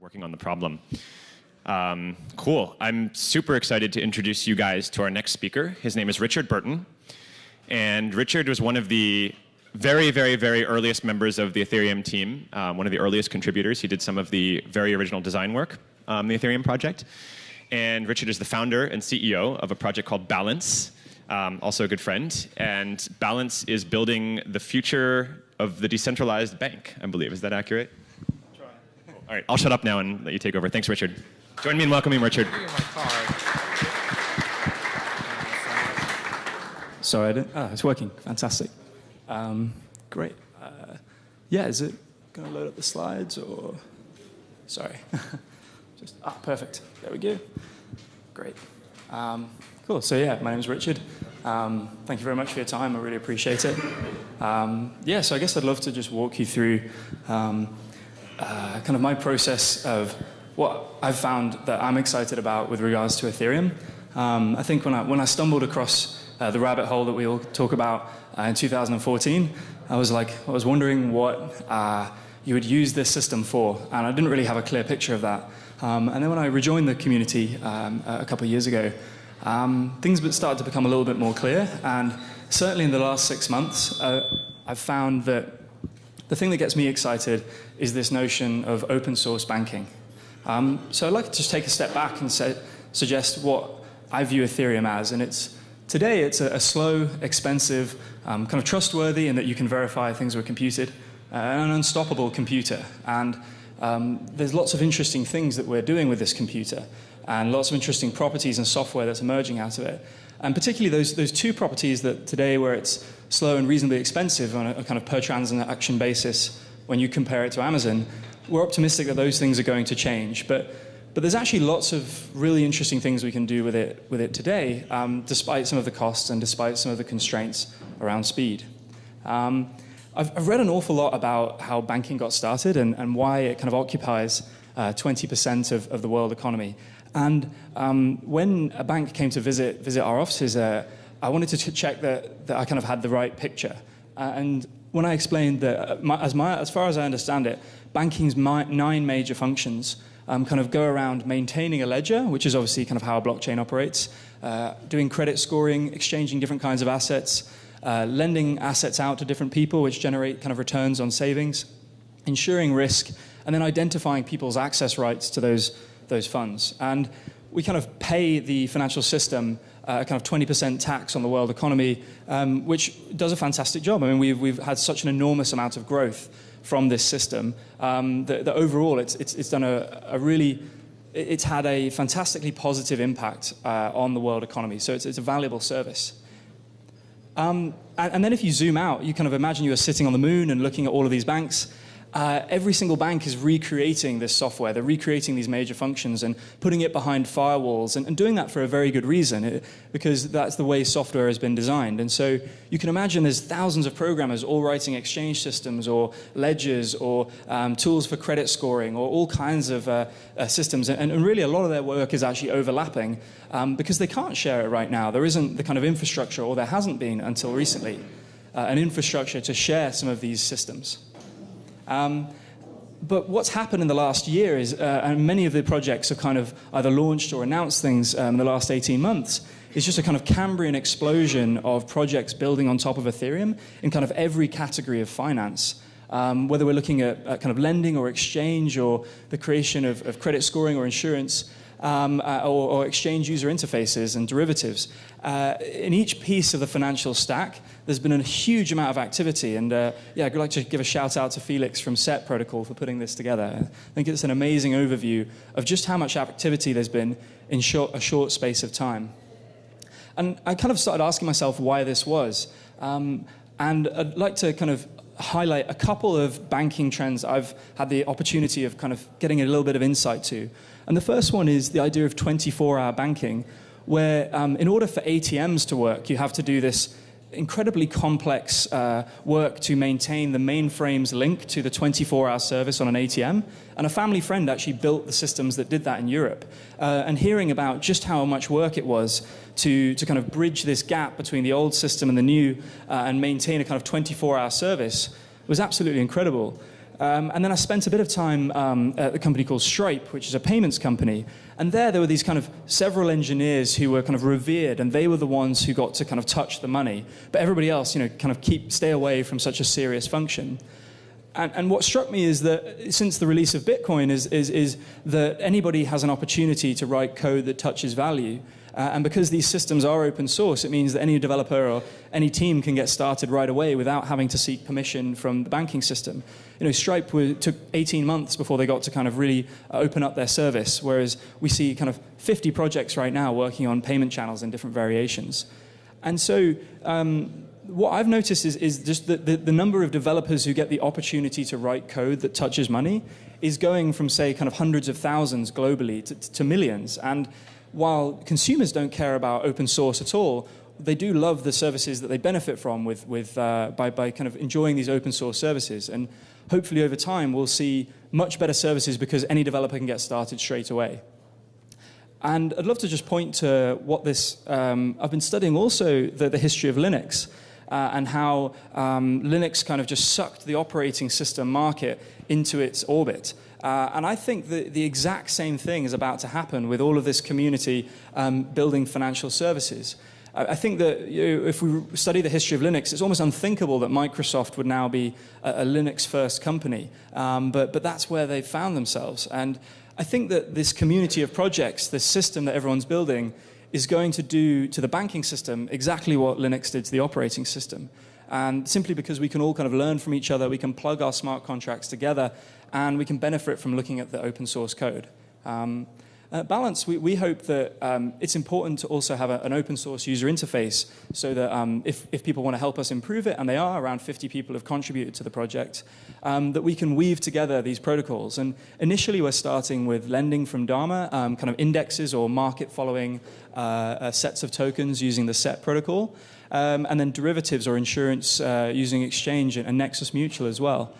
working on the problem. Cool. I'm super excited to introduce you guys to our next speaker. His name is Richard Burton. And Richard was one of the very, very, very earliest members of the Ethereum team, one of the earliest contributors. He did some of the very original design work on the Ethereum project. And Richard is the founder and CEO of a project called Balance, also a good friend. And Balance is building the future of the decentralized bank, I believe. Is that accurate? Try. Cool. All right, I'll shut up now and let you take over. Thanks, Richard. Join me in welcoming Richard. Sorry, I didn't. Oh, it's working. Fantastic. Great. Yeah, is it going to load up the slides or? Sorry. Perfect. There we go. Great. Cool. So yeah, my name is Richard. Thank you very much for your time. I really appreciate it. Yeah, so I guess I'd love to just walk you through kind of my process of what I've found that I'm excited about with regards to Ethereum. I think when I stumbled across the rabbit hole that we all talk about in 2014, I was wondering what you would use this system for, and I didn't really have a clear picture of that. And then when I rejoined the community a couple of years ago, things started to become a little bit more clear, and certainly in the last 6 months, I've found that the thing that gets me excited is this notion of open source banking. So I'd like to just take a step back and suggest what I view Ethereum as, and today it's a slow, expensive, kind of trustworthy in that you can verify things were computed, an unstoppable computer. And there's lots of interesting things that we're doing with this computer, and lots of interesting properties and software that's emerging out of it. And particularly those two properties that today, where it's slow and reasonably expensive on a kind of per transaction basis, when you compare it to Amazon, we're optimistic that those things are going to change. But there's actually lots of really interesting things we can do with it today, despite some of the costs and despite some of the constraints around speed. I've read an awful lot about how banking got started and why it kind of occupies 20% of the world economy. And when a bank came to visit our offices, I wanted to check that I kind of had the right picture. And when I explained that, as far as I understand it, banking's 9 major functions kind of go around maintaining a ledger, which is obviously kind of how a blockchain operates, doing credit scoring, exchanging different kinds of assets, lending assets out to different people, which generate kind of returns on savings, ensuring risk, and then identifying people's access rights to those funds. And we kind of pay the financial system a kind of 20% tax on the world economy, which does a fantastic job. I mean, we've had such an enormous amount of growth from this system that overall it's done it's had a fantastically positive impact on the world economy. So it's a valuable service. And then if you zoom out, you kind of imagine you are sitting on the moon and looking at all of these banks. Every single bank is recreating this software. They're recreating these major functions and putting it behind firewalls and doing that for a very good reason, because that's the way software has been designed. And so you can imagine there's thousands of programmers all writing exchange systems or ledgers or tools for credit scoring or all kinds of systems. And really a lot of their work is actually overlapping because they can't share it right now. There isn't the kind of infrastructure, or there hasn't been until recently, an infrastructure to share some of these systems. But what's happened in the last year is, and many of the projects have kind of either launched or announced things in the last 18 months, is just a kind of Cambrian explosion of projects building on top of Ethereum in kind of every category of finance. Whether we're looking at kind of lending or exchange or the creation of credit scoring or insurance, or exchange user interfaces and derivatives. In each piece of the financial stack, there's been a huge amount of activity. And yeah, I'd like to give a shout out to Felix from Set Protocol for putting this together. I think it's an amazing overview of just how much activity there's been in a short space of time. And I kind of started asking myself why this was. And I'd like to kind of highlight a couple of banking trends I've had the opportunity of kind of getting a little bit of insight to. And the first one is the idea of 24-hour banking, where in order for ATMs to work, you have to do this incredibly complex work to maintain the mainframe's link to the 24-hour service on an ATM. And a family friend actually built the systems that did that in Europe. And hearing about just how much work it was to kind of bridge this gap between the old system and the new and maintain a kind of 24-hour service was absolutely incredible. And then I spent a bit of time at a company called Stripe, which is a payments company. And there were these kind of several engineers who were kind of revered, and they were the ones who got to kind of touch the money. But everybody else, kind of stay away from such a serious function. And what struck me is that since the release of Bitcoin is that anybody has an opportunity to write code that touches value. And because these systems are open source, it means that any developer or any team can get started right away without having to seek permission from the banking system. Stripe took 18 months before they got to kind of really open up their service, whereas we see kind of 50 projects right now working on payment channels in different variations. And so what I've noticed is just the number of developers who get the opportunity to write code that touches money is going from, say, kind of hundreds of thousands globally to millions. And while consumers don't care about open source at all, they do love the services that they benefit from by kind of enjoying these open source services. And hopefully over time we'll see much better services because any developer can get started straight away. And I'd love to just point to what this, I've been studying also the history of Linux and how Linux kind of just sucked the operating system market into its orbit. And I think that the exact same thing is about to happen with all of this community building financial services. I think that if we study the history of Linux, it's almost unthinkable that Microsoft would now be a Linux-first company. But that's where they've found themselves. And I think that this community of projects, this system that everyone's building, is going to do to the banking system exactly what Linux did to the operating system. And simply because we can all kind of learn from each other, we can plug our smart contracts together, and we can benefit from looking at the open source code. At Balance, we hope that it's important to also have an open source user interface so that if people want to help us improve it, and they are, around 50 people have contributed to the project, that we can weave together these protocols. And initially we're starting with lending from Dharma, kind of indexes or market following sets of tokens using the SET protocol, and then derivatives or insurance using Exchange and Nexus Mutual as well.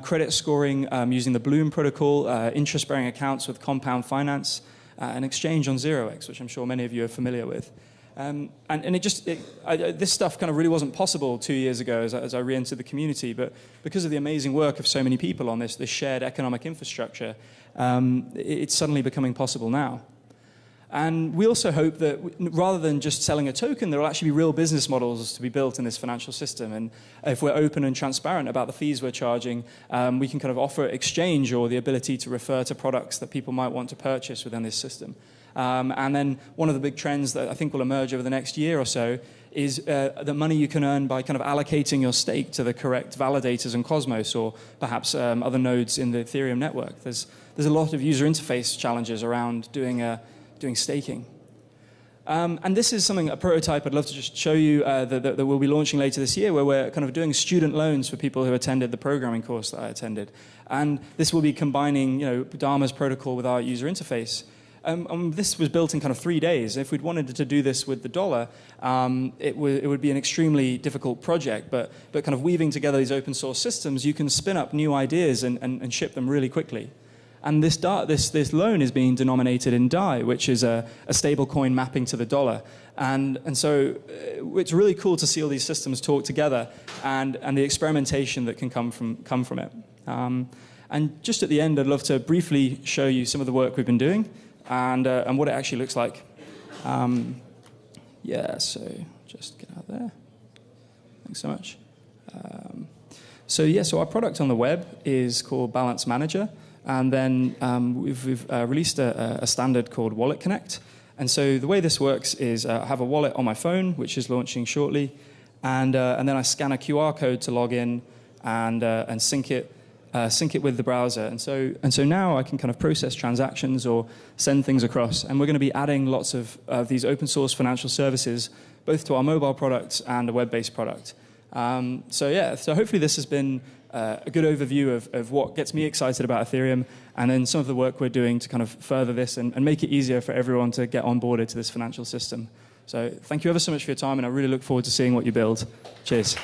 Credit scoring using the Bloom protocol, interest-bearing accounts with Compound Finance, and Exchange on 0x, which I'm sure many of you are familiar with. And this stuff kind of really wasn't possible 2 years ago as I re-entered the community, but because of the amazing work of so many people on this shared economic infrastructure, it's suddenly becoming possible now. And we also hope that rather than just selling a token, there will actually be real business models to be built in this financial system. And if we're open and transparent about the fees we're charging, we can kind of offer exchange or the ability to refer to products that people might want to purchase within this system. And then one of the big trends that I think will emerge over the next year or so is the money you can earn by kind of allocating your stake to the correct validators in Cosmos or perhaps other nodes in the Ethereum network. There's a lot of user interface challenges around doing staking. And this is a prototype I'd love to just show you that we'll be launching later this year, where we're kind of doing student loans for people who attended the programming course that I attended. And this will be combining, Dharma's protocol with our user interface. This was built in kind of 3 days. If we'd wanted to do this with the dollar, it would be an extremely difficult project. But kind of weaving together these open source systems, you can spin up new ideas and ship them really quickly. And this loan is being denominated in DAI, which is a stable coin mapping to the dollar. And so it's really cool to see all these systems talk together and the experimentation that can come from it. And just at the end, I'd love to briefly show you some of the work we've been doing and what it actually looks like. So just get out there. Thanks so much. So our product on the web is called Balance Manager. And then we've released a standard called Wallet Connect. And so the way this works is I have a wallet on my phone, which is launching shortly, and then I scan a QR code to log in and sync it with the browser. And so now I can kind of process transactions or send things across. And we're going to be adding lots of these open source financial services, both to our mobile product and a web-based product. So hopefully this has been a good overview of what gets me excited about Ethereum, and then some of the work we're doing to kind of further this and make it easier for everyone to get onboarded to this financial system. So thank you ever so much for your time, and I really look forward to seeing what you build. Cheers.